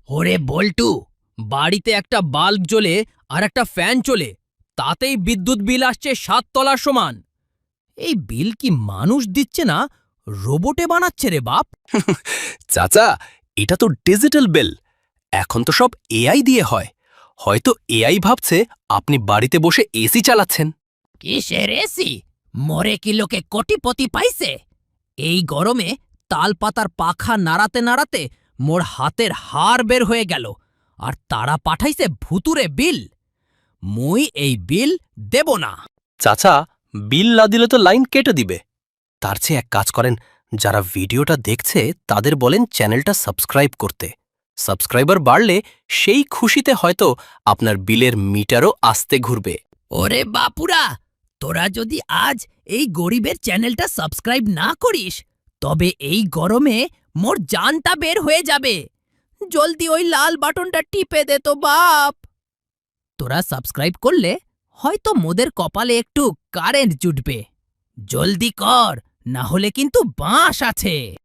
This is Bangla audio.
ওরে বল্টু, বাড়িতে একটা বাল্ব জ্বলে আর একটা ফ্যান চলে, তাতেই বিদ্যুৎ বিল আসছে 7 তলার সমান। এই বিল কি মানুষ দিচ্ছে না, রোবটে বানাচ্ছে রে বাপ? চাচা, এটা তো ডিজিটাল বিল। এখন তো সব এআই দিয়ে হয়। হয়তো এআই ভাবছে আপনি বাড়িতে বসে এসি চালাচ্ছেন। কিসের এসি? মরে কি লোকে কোটিপতি পাইছে? এই গরমে তালপাতার পাখা নাড়াতে নাড়াতে মোর হাতের হাড় বের হয়ে গেল, আর তারা পাঠাইছে ভুতুরে বিল। মুই এই বিল দেব না। চাচা, বিল না দিলে তো লাইন কেটে দিবে। তার চেয়ে এক কাজ করেন, যারা ভিডিওটা দেখছে তাদের বলেন চ্যানেলটা সাবস্ক্রাইব করতে। সাবস্ক্রাইবার বাড়লে সেই খুশিতে হয়তো আপনার বিলের মিটারও আস্তে ঘুরবে। ওরে বাপুরা, তোরা যদি আজ এই গরিবের চ্যানেলটা সাবস্ক্রাইব না করিস, তবে এই গরমে মোর জানটা বের হয়ে যাবে। জলদি ওই লাল বাটনটা টিপে দে তো বাপ। তোরা সাবস্ক্রাইব করলে হয়তো মোদের কপালে একটু কারেন্ট জুটবে। জলদি কর, না হলে কিন্তু বাঁশ আছে।